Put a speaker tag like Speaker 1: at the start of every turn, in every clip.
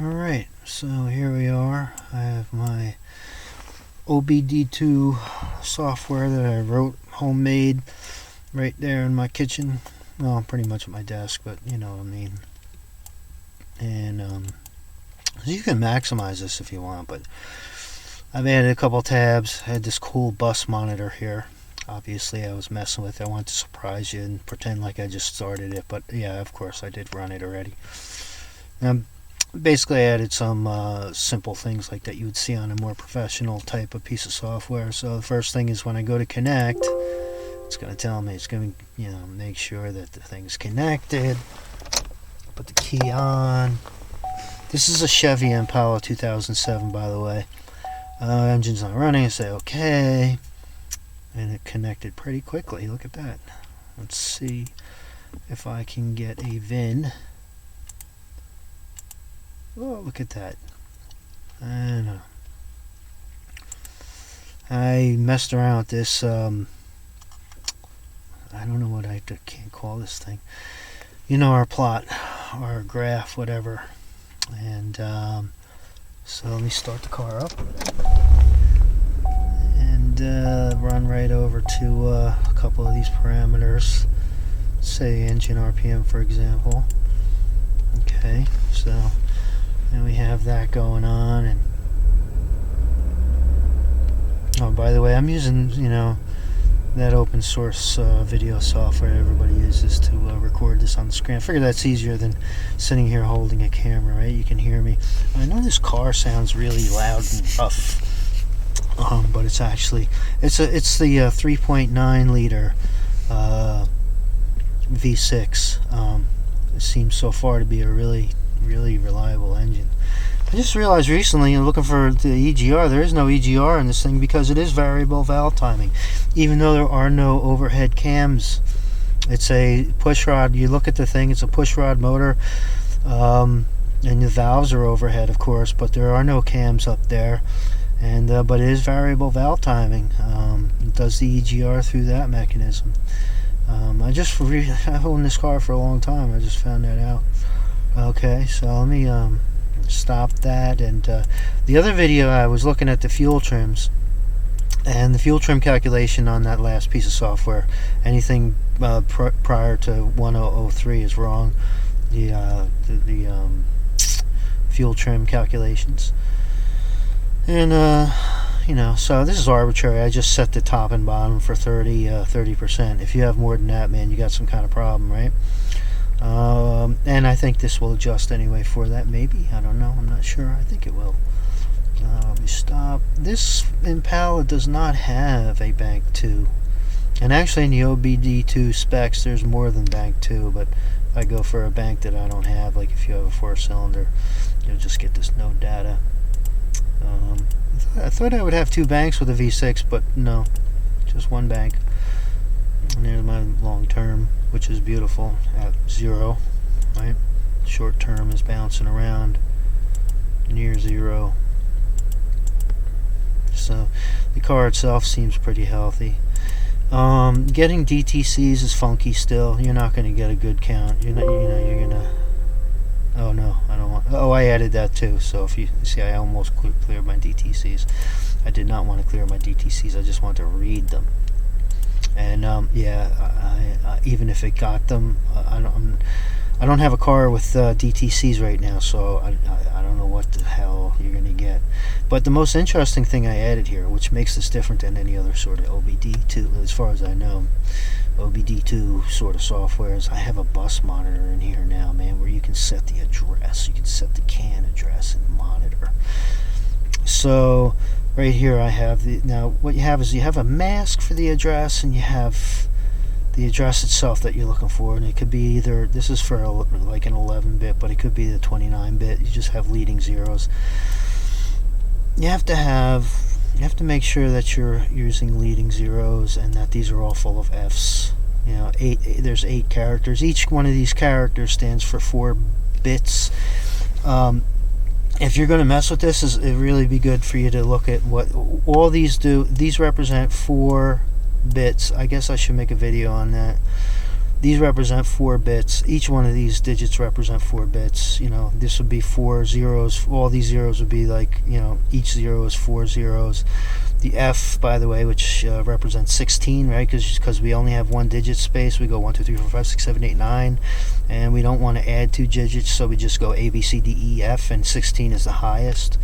Speaker 1: Alright, so here we are. I have my OBD2 software that I wrote homemade right there in my kitchen. Well, pretty much at my desk, but you know what I mean. And you can maximize this if you want, but I've added a couple tabs. I had this cool bus monitor here. Obviously I was messing with it. I wanted to surprise you and pretend like I just started it, but yeah, of course I did run it already. Basically I added some simple things like that you would see on a more professional type of piece of software. So the first thing is when I go to connect, it's going to tell me, it's going to make sure that the thing's connected. Put the key on. This is a Chevy Impala 2007, by the way. Engine's not running. I say okay, and it connected pretty quickly. Look at that. Let's see if I can get a VIN. Oh, look at that. I know. I messed around with this. I don't know what can't call this thing. You know, our plot, our graph, whatever. And so let me start the car up and run right over to a couple of these parameters. Say engine RPM, for example. Okay, so. And we have that going on, and oh, by the way, I'm using that open source video software everybody uses to record this on the screen. I figure that's easier than sitting here holding a camera, right? You can hear me. I know this car sounds really loud and rough, but it's actually it's the 3.9 liter V6. It seems so far to be a really reliable engine. I just realized recently, looking for the EGR, there is no EGR in this thing because it is variable valve timing, even though there are no overhead cams. It's a push rod. You look at the thing, it's a push rod motor, and the valves are overhead, of course, but there are no cams up there. And but it is variable valve timing. It does the EGR through that mechanism. I've owned this car for a long time. I just found that out. Okay, so let me stop that. And the other video, I was looking at the fuel trims, and the fuel trim calculation on that last piece of software, anything prior to 1003 is wrong. The fuel trim calculations, and so this is arbitrary. I just set the top and bottom for 30%. If you have more than that, man, you got some kind of problem, right? And I think this will adjust anyway for that, maybe. I don't know. I'm not sure. I think it will. Let me stop. This Impala does not have a bank 2. And actually in the OBD2 specs, there's more than bank 2. But if I go for a bank that I don't have, like if you have a 4-cylinder, you'll just get this no data. I thought I would have 2 banks with a V6, but no. Just 1 bank. And there's my long term, which is beautiful at 0, right? Short term is bouncing around near 0. So the car itself seems pretty healthy. Getting DTCs is funky still. You're not going to get a good count. You're gonna. Oh no, I don't want. Oh, I added that too. So if you see, I almost cleared my DTCs. I did not want to clear my DTCs. I just want to read them. And I even if it got them, I don't have a car with DTCs right now, so I don't know what the hell you're gonna get. But the most interesting thing I added here, which makes this different than any other sort of OBD2, as far as I know, OBD2 sort of software, is I have a bus monitor in here now, man, where you can set the address, you can set the CAN address and monitor. So right here I have now what you have is you have a mask for the address, and you have the address itself that you're looking for, and it could be either, this is for like an 11-bit, but it could be the 29-bit. You just have leading zeros. You have to make sure that you're using leading zeros and that these are all full of F's. There's 8 characters. Each one of these characters stands for 4 bits. If you're going to mess with this, it'd really be good for you to look at what all these do. These represent 4 bits. I guess I should make a video on that. these represent 4 bits. Each one of these digits represent 4 bits. You know, this would be 4 zeros. All these zeros would be like, you know, each 0 is 4 zeros. The F, by the way, which represents 16, right? Because we only have 1 digit space. We go 1, 2, 3, 4, 5, 6, 7, 8, 9, and we don't want to add 2 digits, so we just go A, B, C, D, E, F, and 16 is the highest.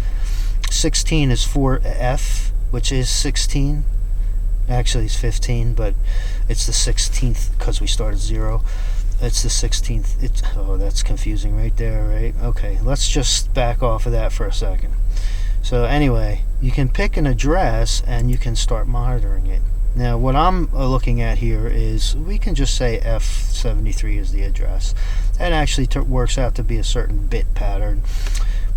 Speaker 1: 16 is for F, which is 16. Actually, it's 15, but it's the 16th because we start at 0. It's the 16th. Oh, that's confusing right there, right? Okay, let's just back off of that for a second. So anyway, you can pick an address and you can start monitoring it. Now, what I'm looking at here is we can just say F73 is the address. That actually works out to be a certain bit pattern.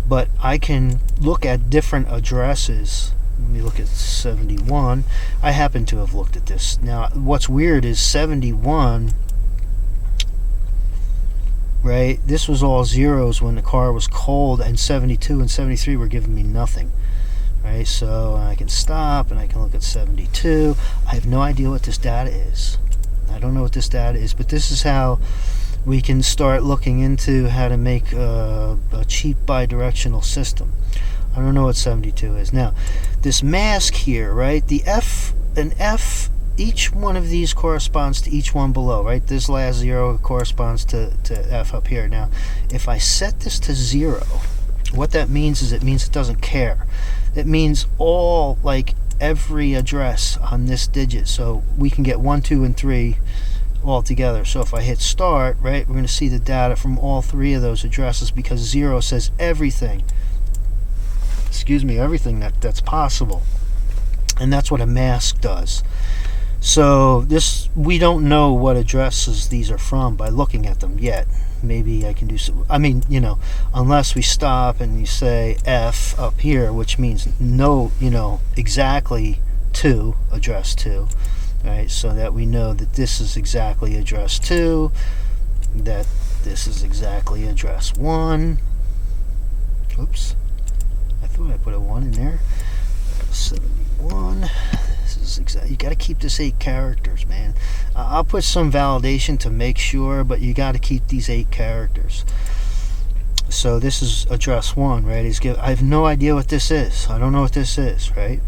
Speaker 1: But I can look at different addresses. Let me look at 71. I happen to have looked at this. Now, what's weird is 71, right? This was all zeros when the car was cold, and 72 and 73 were giving me nothing, right? So I can stop and I can look at 72. I have no idea what this data is. I don't know what this data is, but this is how we can start looking into how to make a cheap bidirectional system. I don't know what 72 is. Now, this mask here, right? The F, an F, each one of these corresponds to each one below, right? This last 0 corresponds to F up here. Now, if I set this to 0, what that means is it means it doesn't care. It means all, like, every address on this digit. So we can get 1, 2, and 3 all together. So if I hit start, right, we're going to see the data from all 3 of those addresses, because 0 says everything. Excuse me, everything that's possible. And that's what a mask does. So this, we don't know what addresses these are from by looking at them yet. Maybe I can do some, I mean, you know, unless we stop and you say F up here, which means no, you know, exactly 2, address 2, right? So that we know that this is exactly address 2, that this is exactly address 1. Oops. I thought I put a 1 in there. 71. This is exactly. You got to keep this 8 characters, man. I'll put some validation to make sure, but you got to keep these 8 characters. So this is address 1, right? I have no idea what this is. I don't know what this is, right?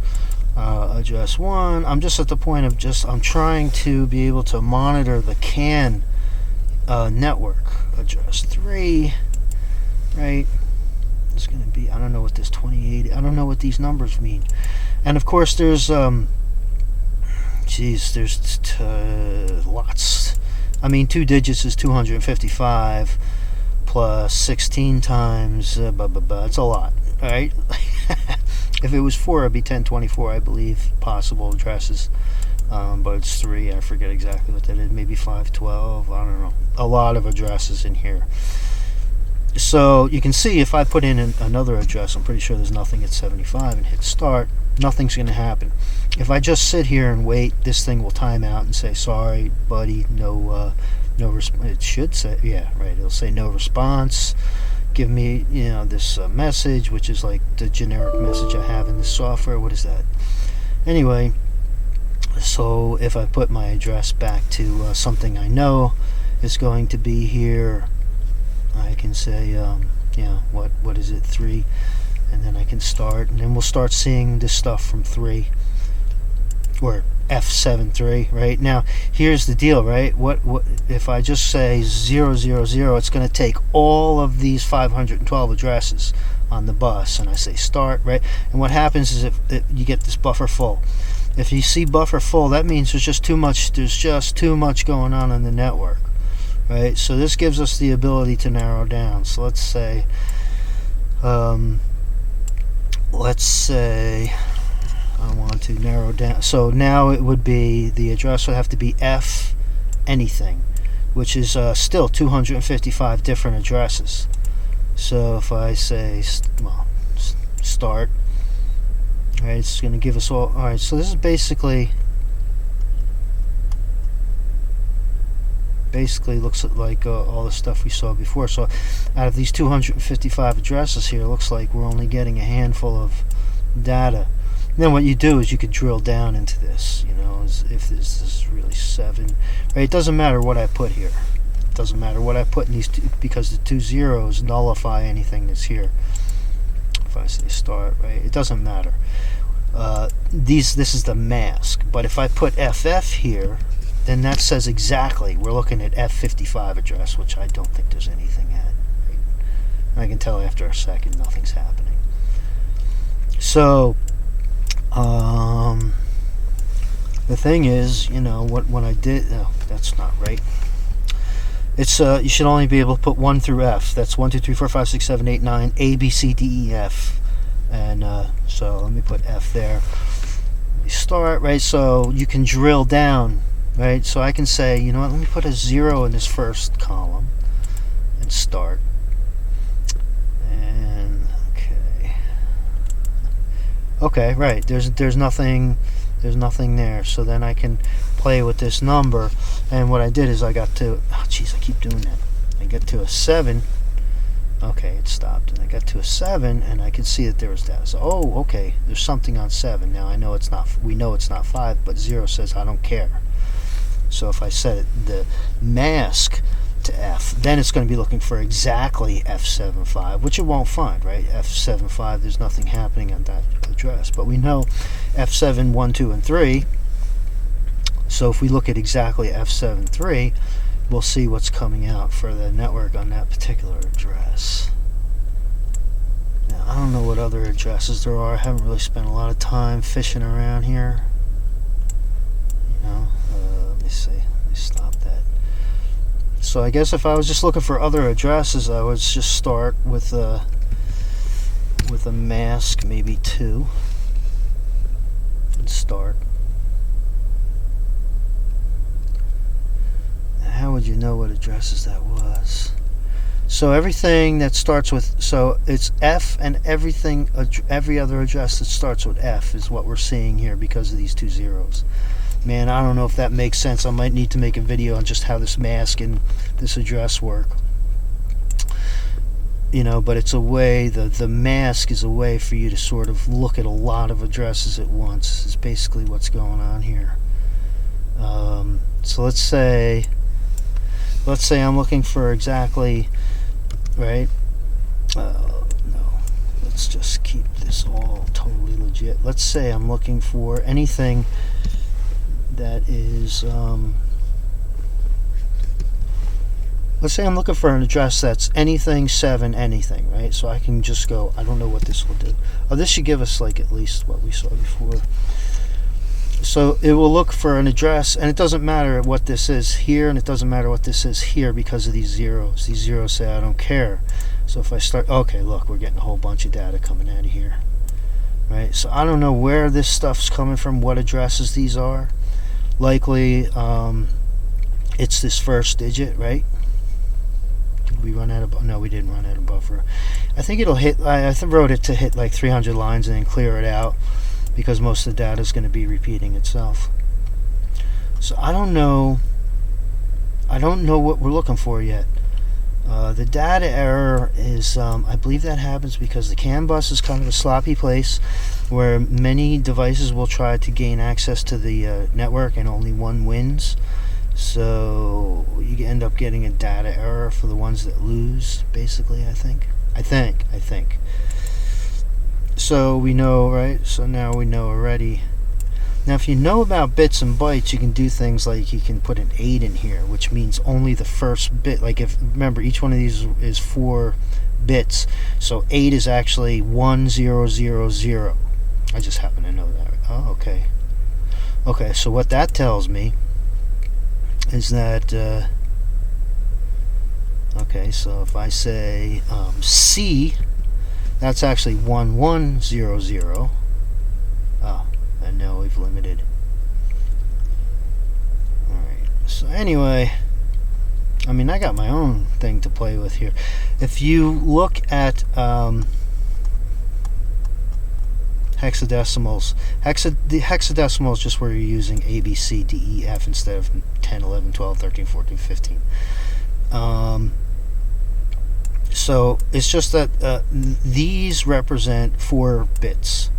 Speaker 1: Address 1. I'm just at the point of I'm trying to be able to monitor the CAN network. Address 3, right? It's going to be, I don't know what this 2080, I don't know what these numbers mean. And of course there's there's lots. I mean, 2 digits is 255 plus 16 times it's a lot, right? If it was 4, it'd be 1024, I believe, possible addresses. But it's 3, I forget exactly what that is, maybe 512, I don't know. A lot of addresses in here. So you can see if I put in another address, I'm pretty sure there's nothing at 75, and hit start, nothing's going to happen. If I just sit here and wait, this thing will time out and say, sorry, buddy, no response. It should say, yeah, right, it'll say no response. Give me, you know, this message, which is like the generic message I have in this software. What is that? Anyway, so if I put my address back to something I know, it's going to be here. I can say, yeah, what is it, 3, and then I can start, and then we'll start seeing this stuff from 3, or F73, right? Now, here's the deal, right? What if I just say 000, it's going to take all of these 512 addresses on the bus, and I say start, right? And what happens is if you get this buffer full. If you see buffer full, that means there's just too much going on the network. Right, so this gives us the ability to narrow down. So let's say I want to narrow down. So now it would be, the address would have to be F anything, which is still 255 different addresses. So if I say, well, start, right, it's going to give us all. All right, so this is basically looks like all the stuff we saw before. So out of these 255 addresses here, it looks like we're only getting a handful of data. then what you do is you could drill down into this, you know, if this is really 7. Right? It doesn't matter what I put here. It doesn't matter what I put in these two, because the 2 zeros nullify anything that's here. If I say start, right, it doesn't matter. This is the mask. But if I put FF here, then that says exactly, we're looking at F55 address, which I don't think there's anything at. Right? I can tell after a second nothing's happening. So, the thing is, you know, when I did, no, that's not right. It's you should only be able to put 1 through F. That's 1, 2, 3, 4, 5, 6, 7, 8, 9, A, B, C, D, E, F. And so let me put F there. Let me start, right? So you can drill down, right? So I can say, you know what, let me put a 0 in this first column and start. And okay, right. There's nothing there. So then I can play with this number. And what I did is I got to, oh jeez, I keep doing that. I get to a 7. Okay, it stopped. And I got to a 7, and I could see that there was that. So, oh, okay, there's something on 7. Now I know it's not. We know it's not 5, but 0 says I don't care. So if I set the mask to F, then it's going to be looking for exactly F75, which it won't find, right? F75, there's nothing happening on that address. But we know F7, 1, 2, and 3. So if we look at exactly F73, we'll see what's coming out for the network on that particular address. Now, I don't know what other addresses there are. I haven't really spent a lot of time fishing around here. You know, let me see. Let me stop that. So I guess if I was just looking for other addresses, I would just start with a mask, maybe 2, and start. How would you know what addresses that was? So everything that starts with, so it's F, and everything, every other address that starts with F is what we're seeing here because of these 2 zeros. Man, I don't know if that makes sense. I might need to make a video on just how this mask and this address work. You know, but it's a way, the mask is a way for you to sort of look at a lot of addresses at once. Is basically what's going on here. So let's say I'm looking for exactly, right? No, let's just keep this all totally legit. Let's say I'm looking for anything that is, let's say I'm looking for an address that's anything 7 anything, right? So I can just go, I don't know what this will do. Oh, this should give us like at least what we saw before. So it will look for an address, and it doesn't matter what this is here, and it doesn't matter what this is here because of these zeros. These zeros say I don't care. So if I start, okay, look, we're getting a whole bunch of data coming out of here, right? So I don't know where this stuff's coming from, what addresses these are. Likely it's this first digit, right? Did we run out of, no, we didn't run out of buffer. I think it'll hit, I wrote it to hit like 300 lines and then clear it out, because most of the data is going to be repeating itself. So I don't know what we're looking for yet. The data error is, I believe that happens because the CAN bus is kind of a sloppy place where many devices will try to gain access to the network and only one wins. So you end up getting a data error for the ones that lose, basically, I think. So we know, right? So now we know already. Now if you know about bits and bytes, you can do things like you can put an 8 in here, which means only the first bit. Like, if, remember, each one of these is 4 bits. So 8 is actually 1000. I just happen to know that. Oh, okay. Okay, so what that tells me is that, okay, so if I say C, that's actually 1100. Oh, and now we've limited. Alright, so anyway, I mean, I got my own thing to play with here. If you look at hexadecimals, the hexadecimal is just where you're using A, B, C, D, E, F instead of 10, 11, 12, 13, 14, 15. So it's just that these represent 4 bits.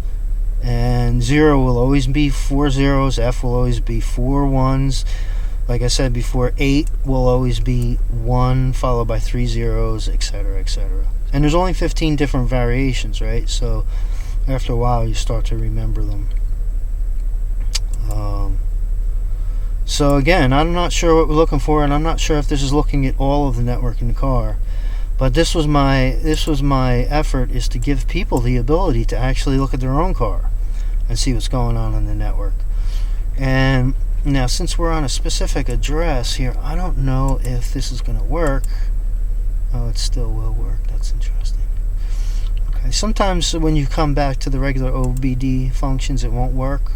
Speaker 1: And 0 will always be 4 zeros, F will always be 4 ones. Like I said before, 8 will always be 1 followed by 3 zeros, etc., etc. And there's only 15 different variations, right? So after a while you start to remember them. So again, I'm not sure what we're looking for, and I'm not sure if this is looking at all of the network in the car. But this was my effort, is to give people the ability to actually look at their own car and see what's going on in the network. And now, since we're on a specific address here, I don't know if this is going to work. Oh, it still will work. That's interesting. Okay, sometimes when you come back to the regular OBD functions, it won't work.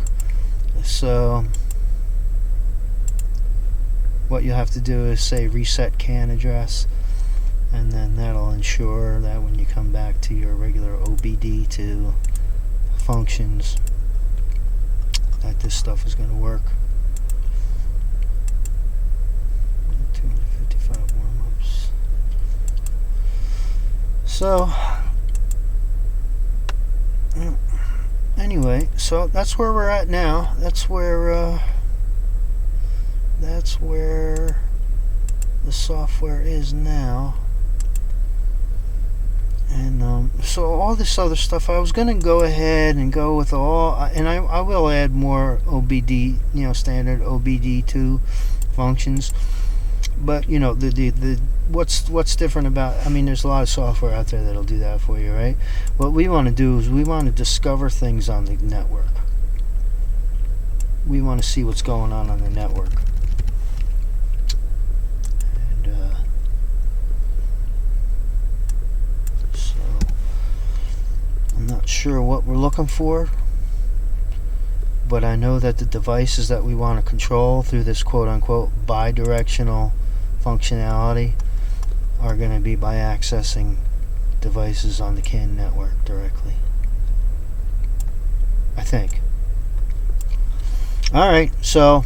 Speaker 1: So what you have to do is say reset CAN address, and then that'll ensure that when you come back to your regular OBD2 functions, that this stuff is going to work. 255 warm-ups. So anyway, so that's where we're at now. That's where the software is now. And so all this other stuff, I was going to go ahead and go with all, and I will add more OBD, standard OBD2 functions. But the what's different about, there's a lot of software out there that'll do that for you, right? What we want to do is we want to discover things on the network. We want to see what's going on the network. I'm not sure what we're looking for, but I know that the devices that we want to control through this quote-unquote bi-directional functionality are going to be by accessing devices on the CAN network directly, I think. Alright, so,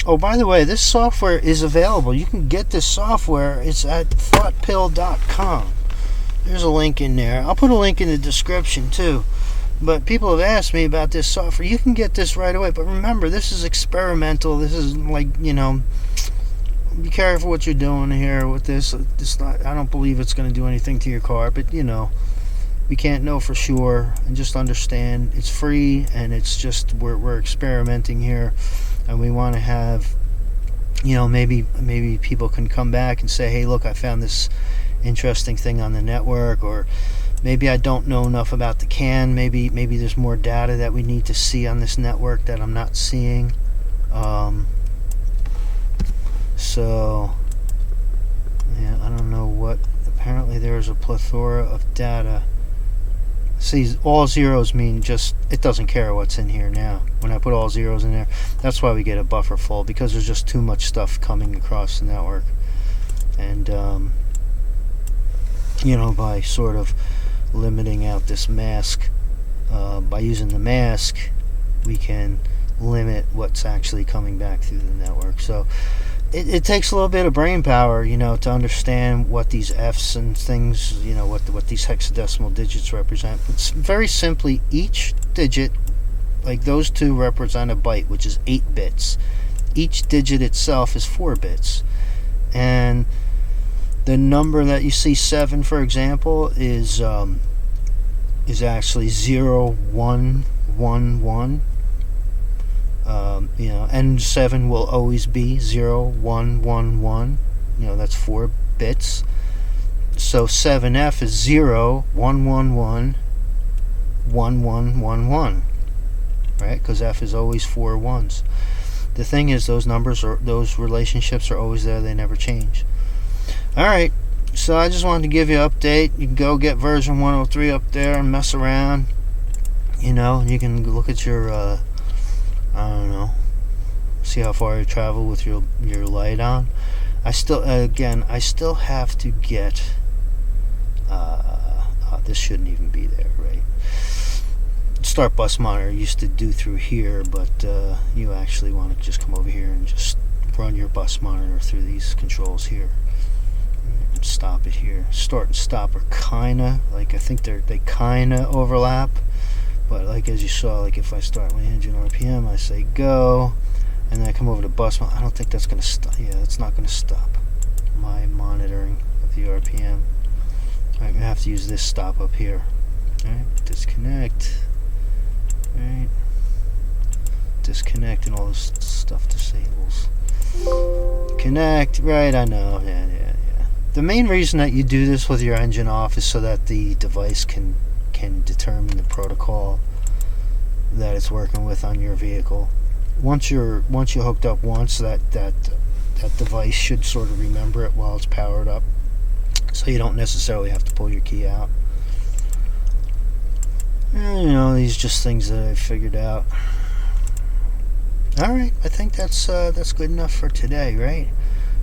Speaker 1: oh, by the way, this software is available. You can get this software. It's at thoughtpill.com. There's a link in there. I'll put a link in the description too. But people have asked me about this software. You can get this right away. But remember, this is experimental. This is like, be careful what you're doing here with this. I don't believe it's going to do anything to your car. But, we can't know for sure. And just understand it's free, and it's just we're experimenting here. And we want to have, maybe people can come back and say, hey, look, I found this interesting thing on the network, or maybe I don't know enough about the CAN. Maybe there's more data that we need to see on this network that I'm not seeing. So yeah, I don't know what. Apparently there's a plethora of data. See, all zeros mean just it doesn't care what's in here now. When I put all zeros in there, that's why we get a buffer full, because there's just too much stuff coming across the network. And by sort of limiting out this mask, by using the mask, we can limit what's actually coming back through the network. So it takes a little bit of brain power, to understand what these F's and things, what these hexadecimal digits represent. It's very simply, each digit, like those two, represent a byte, which is 8 bits. Each digit itself is 4 bits. And the number that you see, 7, for example, is actually 0, 1, 1, 1. And 7 will always be 0, 1, 1, 1. That's 4 bits. So 7F is 0, 1, 1, 1, 1, 1, 1, 1. Right? Because F is always 4 ones. The thing is, those relationships are always there. They never change. Alright, so I just wanted to give you an update. You can go get version 103 up there and mess around. You can look at your, I don't know, see how far you travel with your light on. I still have to get, this shouldn't even be there, right? Start bus monitor used to do through here, but you actually want to just come over here and just run your bus monitor through these controls here. Stop it here. Start and stop are kinda like, I think they kinda overlap, But like as you saw, like if I start my engine RPM, I say go, and then I come over to bus mode. I don't think that's going to stop. Yeah, that's not going to stop my monitoring of the RPM. Alright, we have to use this stop up here. Alright, disconnect. Alright, disconnect, and all this stuff disables. Connect, right, I know. Yeah. The main reason that you do this with your engine off is so that the device can determine the protocol that it's working with on your vehicle. Once you're hooked up once, that device should sort of remember it while it's powered up, so you don't necessarily have to pull your key out. And, you know, these are just things that I've figured out. Alright, I think that's good enough for today, right?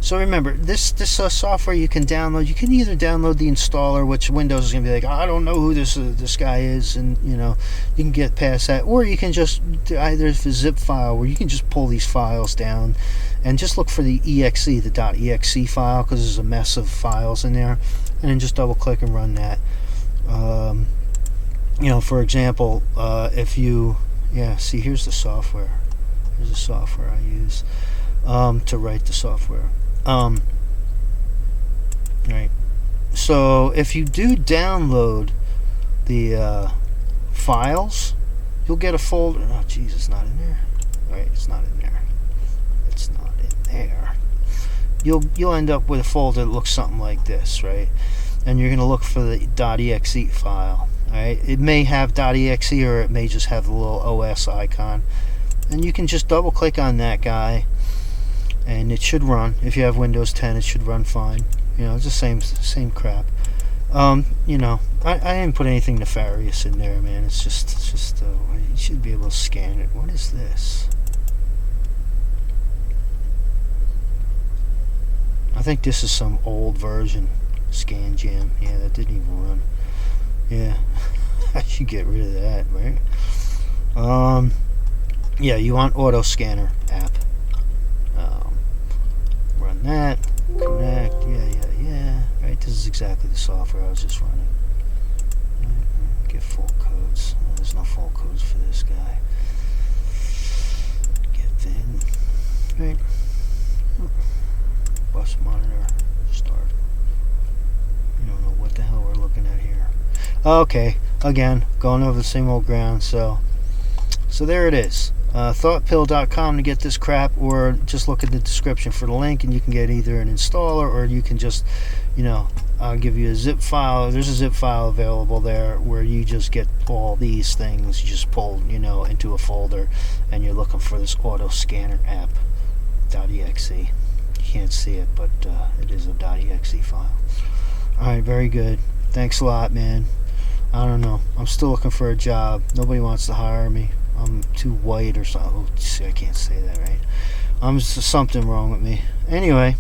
Speaker 1: So remember, this software you can download. You can either download the installer, which Windows is going to be like, I don't know who this guy is, and you know, you can get past that, or you can just either a zip file where you can just pull these files down and just look for the exe, the .exe file, because there's a mess of files in there, and then just double click and run that. You know, for example, if you, see, here's the software. Here's the software I use to write the software. Right. So if you do download the files, you'll get a folder. Oh, geez, it's not in there. Right, it's not in there. It's not in there. You'll end up with a folder that looks something like this, right? And you're going to look for the .exe file. Right? It may have .exe, or it may just have the little OS icon. And you can just double click on that guy, and it should run. If you have Windows 10, it should run fine. You know, it's the same crap. You know, I didn't put anything nefarious in there, man. It's just you should be able to scan it. What is this? I think this is some old version. Scan Jam. Yeah, that didn't even run. Yeah, I should get rid of that, right? Yeah, you want Auto Scanner app. Run that, connect, yeah. Right, this is exactly the software I was just running. Right, get full codes. Oh, there's no full codes for this guy. Get VIN. Right. Bus monitor, start. You don't know what the hell we're looking at here. Okay, again, going over the same old ground, so there it is. Thoughtpill.com to get this crap, or just look at the description for the link, and you can get either an installer, or you can just, you know, I'll give you a zip file. There's a zip file available there where you just get all these things. You just pull, you know, into a folder, and you're looking for this Auto Scanner app .exe. You can't see it, but it is a .exe file. Alright, very good. Thanks a lot, man. I don't know. I'm still looking for a job. Nobody wants to hire me. I'm too white or something. Oh, I can't say that, right? Something wrong with me. Anyway,